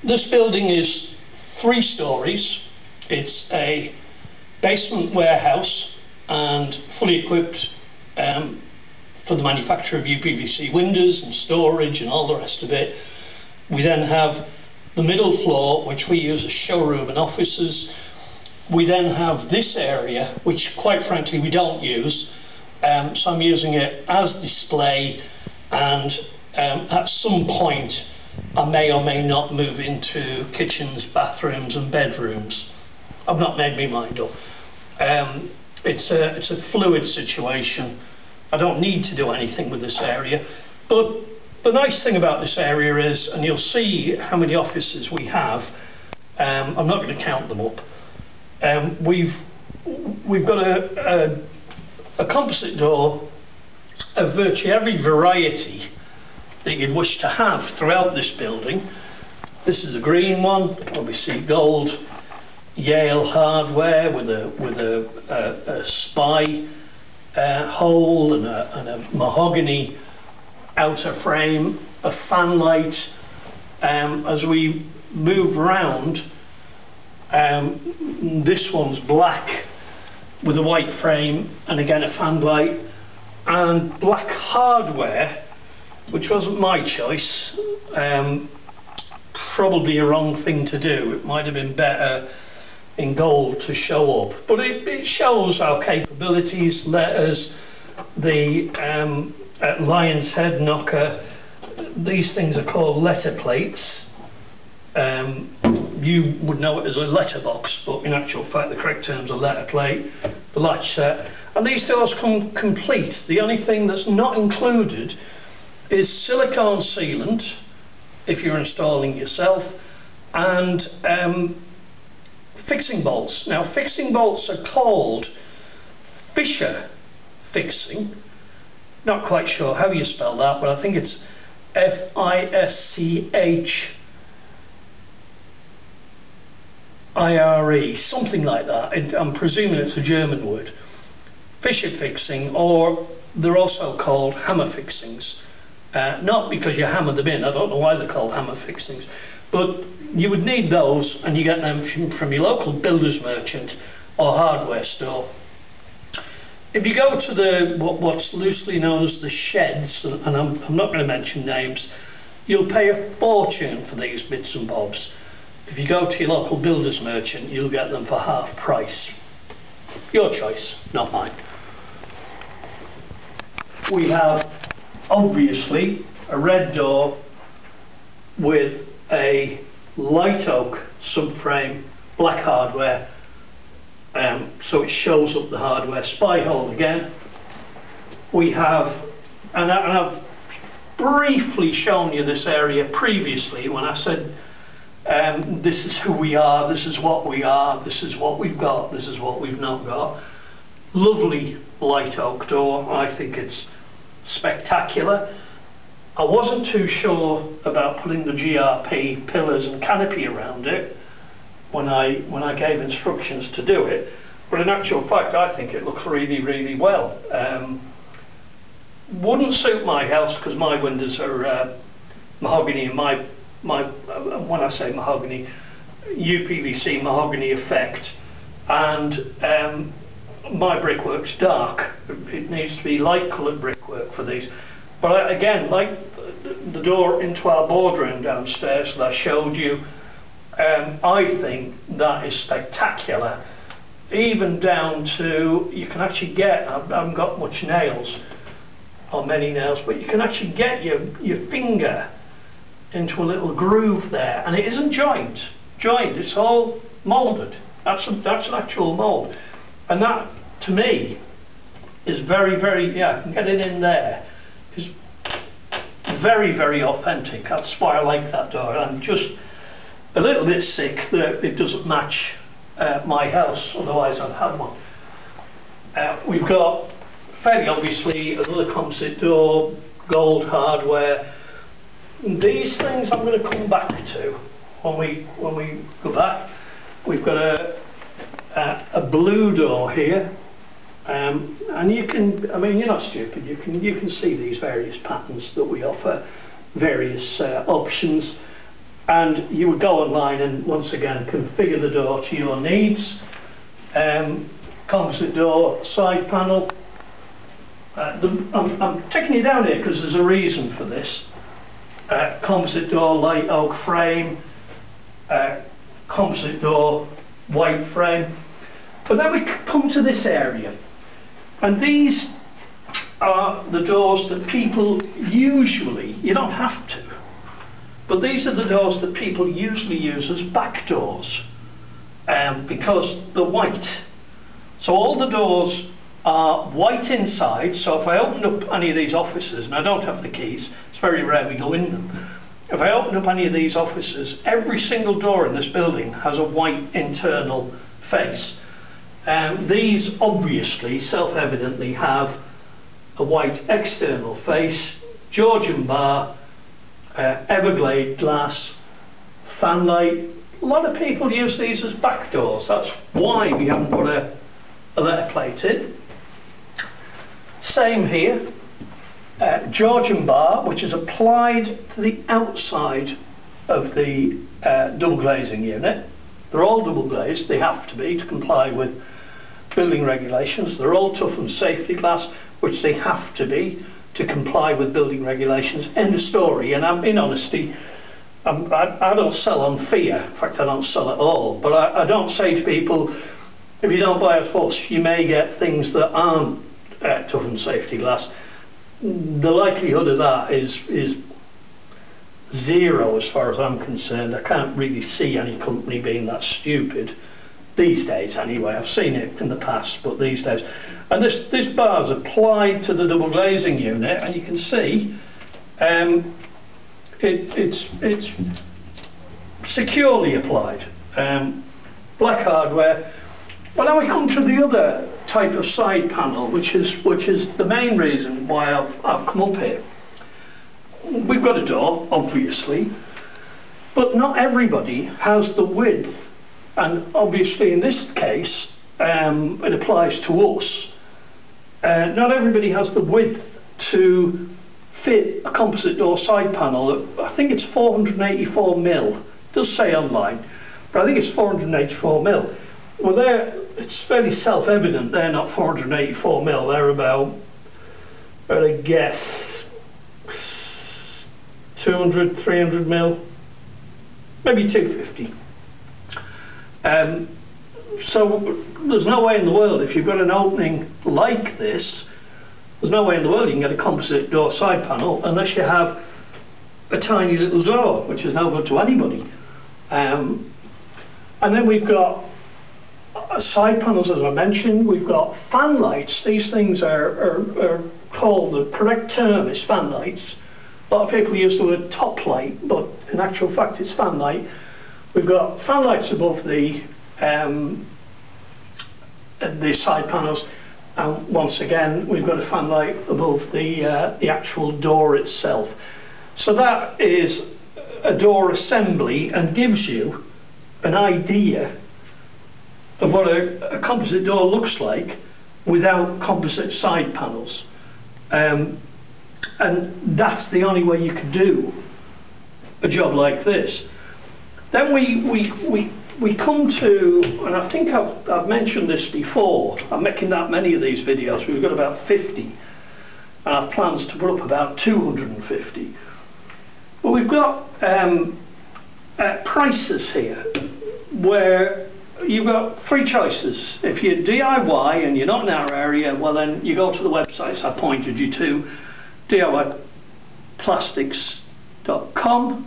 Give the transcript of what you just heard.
This building is 3 stories. It's a basement warehouse and fully equipped for the manufacture of UPVC windows and storage and all the rest of it. We then have the middle floor, which we use as showroom and offices. We then have this area, which quite frankly we don't use, so I'm using it as display, and at some point I may or may not move into kitchens, bathrooms and bedrooms. I've not made my mind up. It's a fluid situation. I don't need to do anything with this area, but the nice thing about this area is, and you'll see how many offices we have, I'm not going to count them up. We've got a composite door of virtually every variety that you'd wish to have throughout this building. This is a green one, obviously gold Yale hardware with a spy hole and a mahogany outer frame, a fan light. As we move round, this one's black with a white frame and again a fan light, and black hardware, which wasn't my choice. Probably a wrong thing to do. It might have been better in gold to show up, but it shows our capabilities. Letters, the lion's head knocker, these things are called letter plates. You would know it as a letterbox, but in actual fact the correct term is a letter plate. The latch set, and these doors come complete. The only thing that's not included is silicone sealant if you're installing yourself, and fixing bolts. Now, fixing bolts are called Fisher fixing. Not quite sure how you spell that, but I think it's F-I-S-C-H-I-R-E, something like that. I'm presuming it's a German word. Fisher fixing, or they're also called hammer fixings. Not because you hammer them in, I don't know why they're called hammer fixings, but you would need those, and you get them from your local builder's merchant or hardware store. If you go to what's loosely known as the sheds, and I'm not going to mention names, you'll pay a fortune for these bits and bobs. If you go to your local builder's merchant, you'll get them for half price. Your choice, not mine. We have obviously a red door with a light oak subframe, black hardware, so it shows up the hardware. Spy hole again. We have, and I've briefly shown you this area previously when I said this is who we are, this is what we are, this is what we've got, this is what we've not got. Lovely light oak door. I think it's spectacular. I wasn't too sure about putting the GRP pillars and canopy around it when I gave instructions to do it, but in actual fact I think it looks really, really well. Wouldn't suit my house because my windows are mahogany, and my when I say mahogany, UPVC mahogany effect, and my brickwork's dark. It needs to be light coloured brickwork for these. But again, like the door into our boardroom downstairs that I showed you, I think that is spectacular. Even down to, you can actually get, I haven't got much nails, or many nails, but you can actually get your finger into a little groove there, and it isn't joined, it's all moulded. That's an actual mould. And that, to me, is very, very, yeah, I can get it in there. Is very, very authentic. That's why I like that door. I'm just a little bit sick that it doesn't match my house, otherwise I'd have one. We've got, fairly obviously, another composite door, gold hardware. These things I'm going to come back to when we go back. We've got a blue door here. And you can, I mean, you're not stupid, you can see these various patterns that we offer, various options. and you would go online and once again configure the door to your needs. Composite door, side panel. I'm taking you down here because there's a reason for this. Composite door, light oak frame, composite door, white frame. But then we come to this area, and these are the doors that people usually, you don't have to, but these are the doors that people usually use as back doors, because they're white. So all the doors are white inside, so if I open up any of these offices, and I don't have the keys, it's very rare we go in them, if I open up any of these offices, every single door in this building has a white internal face. These obviously, self-evidently, have a white external face, Georgian bar, Everglade glass, fan light. A lot of people use these as back doors. That's why we haven't put a letter plate in. Same here, Georgian bar, which is applied to the outside of the double glazing unit. They're all double glazed, they have to be to comply with building regulations. They're all tough and safety glass, which they have to be to comply with building regulations. End of story. And in honesty, I don't sell on fear. In fact, I don't sell at all. But I don't say to people, if you don't buy a fuss, you may get things that aren't tough and safety glass. The likelihood of that is zero as far as I'm concerned. I can't really see any company being that stupid these days anyway. I've seen it in the past, but these days. And this bar is applied to the double glazing unit, and you can see it's securely applied. Black hardware. Well, now we come to the other type of side panel, which is the main reason why I've come up here. We've got a door, obviously, but not everybody has the width, and obviously in this case it applies to us. Not everybody has the width to fit a composite door side panel. I think it's 484 mil. It does say online, but I think it's 484 mil. Well, it's fairly self-evident they're not 484 mil. They're about, I guess, 200, 300 mil, maybe 250. So there's no way in the world, if you've got an opening like this, there's no way in the world you can get a composite door side panel unless you have a tiny little door, which is no good to anybody. And then we've got side panels, as I mentioned. We've got fan lights. These things are called, the correct term is fan lights. A lot of people use the word top light, but in actual fact it's fan light. We've got fan lights above the side panels, and once again we've got a fan light above the actual door itself. So that is a door assembly and gives you an idea of what a composite door looks like without composite side panels. And that's the only way you could do a job like this. Then we come to, and I think I've mentioned this before, I'm making that many of these videos. We've got about 50, and I have plans to put up about 250. But we've got prices here where you've got three choices. If you're DIY and you're not in our area, well then you go to the websites I pointed you to, DIYplastics.com,